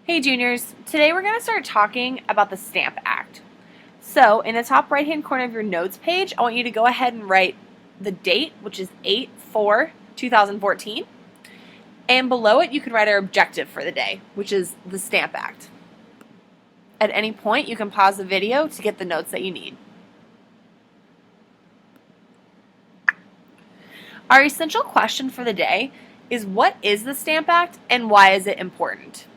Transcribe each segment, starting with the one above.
Hey juniors, today we're going to start talking about the Stamp Act. So in the top right hand corner of your notes page, I want you to go ahead and write the date, which is 8/4/2014, and below it you can write our objective for the day, which is the Stamp Act. At any point you can pause the video to get the notes that you need. Our essential question for the day is, what is the Stamp Act and why is it important?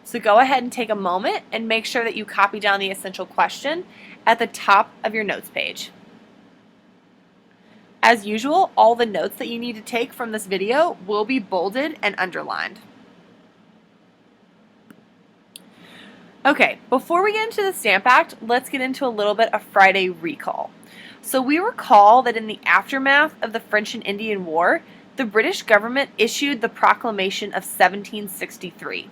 So go ahead and take a moment and make sure that you copy down the essential question at the top of your notes page. As usual, all the notes that you need to take from this video will be bolded and underlined. Okay, before we get into the Stamp Act, let's get into a little bit of Friday recall. So we recall that in the aftermath of the French and Indian War, the British government issued the Proclamation of 1763.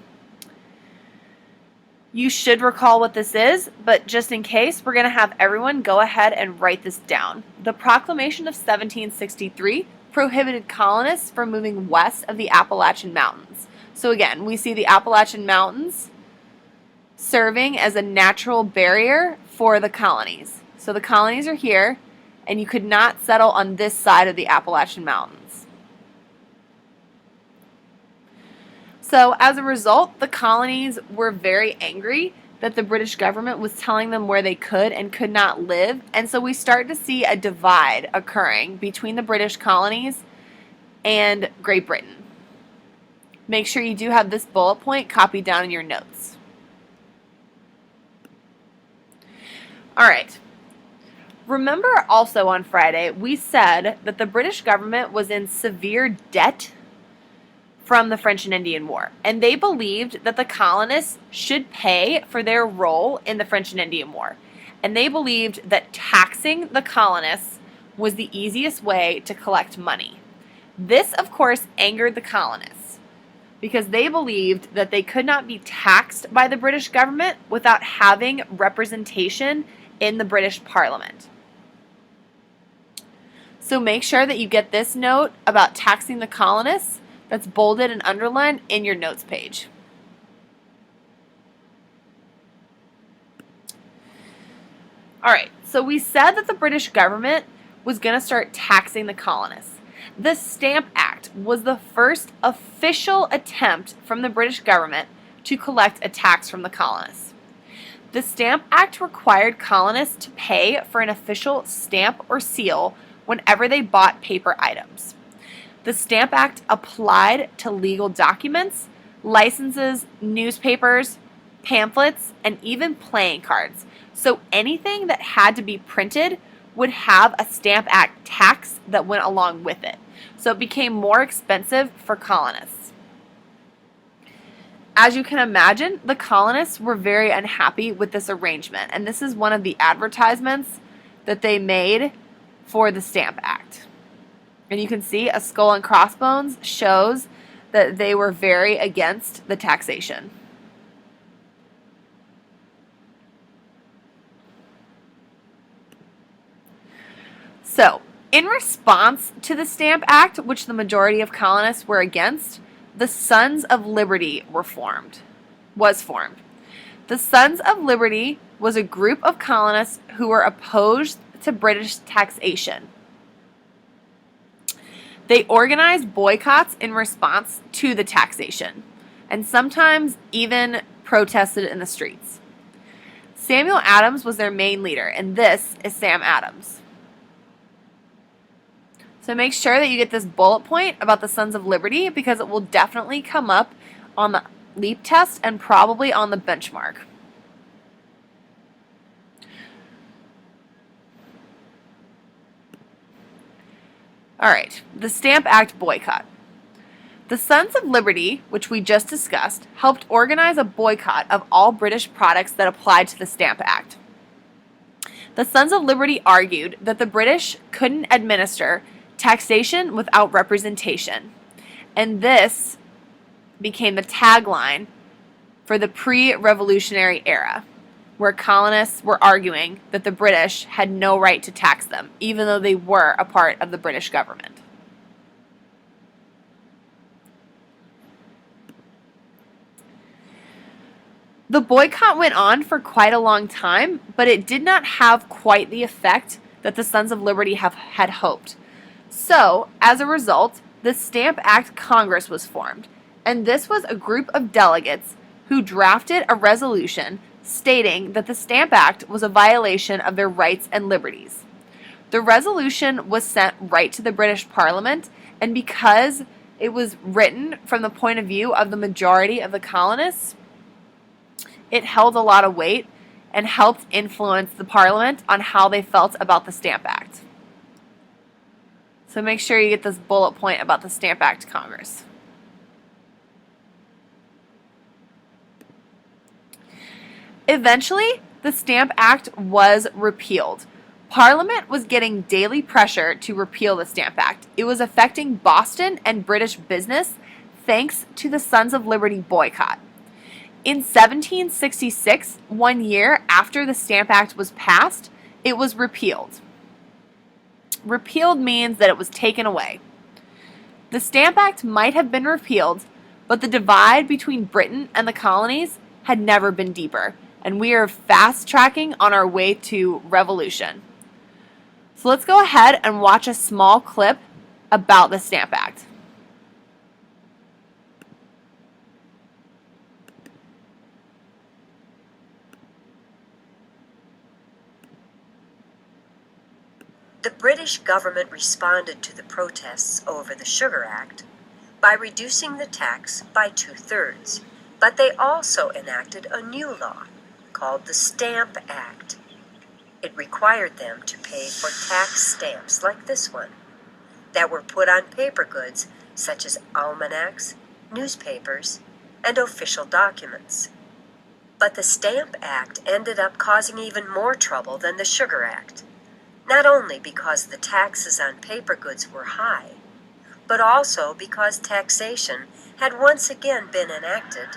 You should recall what this is, but just in case, we're going to have everyone go ahead and write this down. The Proclamation of 1763 prohibited colonists from moving west of the Appalachian Mountains. So again, we see the Appalachian Mountains serving as a natural barrier for the colonies. So the colonies are here, and you could not settle on this side of the Appalachian Mountains. So as a result, the colonies were very angry that the British government was telling them where they could and could not live, and so we start to see a divide occurring between the British colonies and Great Britain. Make sure you do have this bullet point copied down in your notes. All right. Remember also on Friday, we said that the British government was in severe debt from the French and Indian War, and they believed that the colonists should pay for their role in the French and Indian War, and they believed that taxing the colonists was the easiest way to collect money. This, of course, angered the colonists because they believed that they could not be taxed by the British government without having representation in the British Parliament. So make sure that you get this note about taxing the colonists that's bolded and underlined in your notes page. All right, so we said that the British government was going to start taxing the colonists. The Stamp Act was the first official attempt from the British government to collect a tax from the colonists. The Stamp Act required colonists to pay for an official stamp or seal whenever they bought paper items. The Stamp Act applied to legal documents, licenses, newspapers, pamphlets, and even playing cards. So anything that had to be printed would have a Stamp Act tax that went along with it. So it became more expensive for colonists. As you can imagine, the colonists were very unhappy with this arrangement, and this is one of the advertisements that they made for the Stamp Act. And you can see a skull and crossbones shows that they were very against the taxation. So, in response to the Stamp Act, which the majority of colonists were against, the Sons of Liberty was formed. The Sons of Liberty was a group of colonists who were opposed to British taxation. They organized boycotts in response to the taxation, and sometimes even protested in the streets. Samuel Adams was their main leader, and this is Sam Adams. So make sure that you get this bullet point about the Sons of Liberty because it will definitely come up on the LEAP test and probably on the benchmark. All right, the Stamp Act boycott. The Sons of Liberty, which we just discussed, helped organize a boycott of all British products that applied to the Stamp Act. The Sons of Liberty argued that the British couldn't administer taxation without representation, and this became the tagline for the pre-revolutionary era, where colonists were arguing that the British had no right to tax them, even though they were a part of the British government. The boycott went on for quite a long time, but it did not have quite the effect that the Sons of Liberty had hoped. So, as a result, the Stamp Act Congress was formed, and this was a group of delegates who drafted a resolution stating that the Stamp Act was a violation of their rights and liberties. The resolution was sent right to the British Parliament, and because it was written from the point of view of the majority of the colonists, it held a lot of weight and helped influence the Parliament on how they felt about the Stamp Act. So make sure you get this bullet point about the Stamp Act Congress. Eventually, the Stamp Act was repealed. Parliament was getting daily pressure to repeal the Stamp Act. It was affecting Boston and British business thanks to the Sons of Liberty boycott. In 1766, 1 year after the Stamp Act was passed, it was repealed. Repealed means that it was taken away. The Stamp Act might have been repealed, but the divide between Britain and the colonies had never been deeper, and we are fast tracking on our way to revolution. So let's go ahead and watch a small clip about the Stamp Act. The British government responded to the protests over the Sugar Act by reducing the tax by 2/3, but they also enacted a new law called the Stamp Act. It required them to pay for tax stamps like this one that were put on paper goods such as almanacs, newspapers, and official documents. But the Stamp Act ended up causing even more trouble than the Sugar Act. Not only because the taxes on paper goods were high, but also because taxation had once again been enacted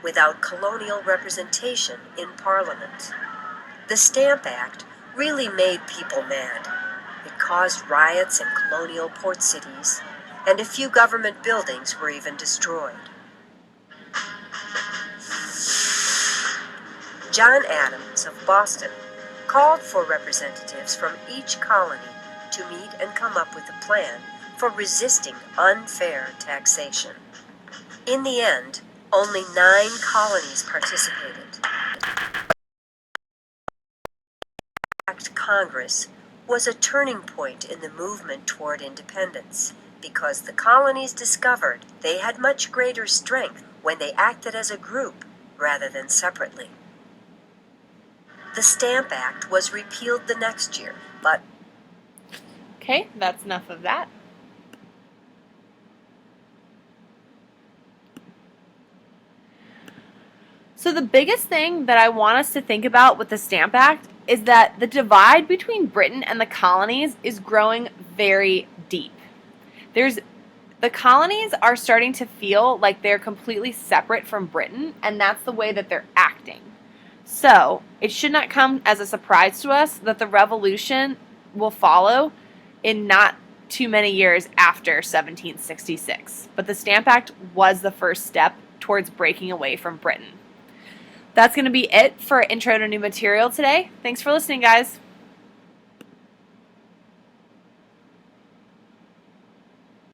without colonial representation in Parliament. The Stamp Act really made people mad. It caused riots in colonial port cities, and a few government buildings were even destroyed. John Adams of Boston called for representatives from each colony to meet and come up with a plan for resisting unfair taxation. In the end, only 9 colonies participated. Congress was a turning point in the movement toward independence because the colonies discovered they had much greater strength when they acted as a group rather than separately. The Stamp Act was repealed the next year, but... Okay, that's enough of that. So the biggest thing that I want us to think about with the Stamp Act is that the divide between Britain and the colonies is growing very deep. The colonies are starting to feel like they're completely separate from Britain, and that's the way that they're acting. So, it should not come as a surprise to us that the revolution will follow in not too many years after 1766. But the Stamp Act was the first step towards breaking away from Britain. That's going to be it for Intro to New Material today. Thanks for listening, guys.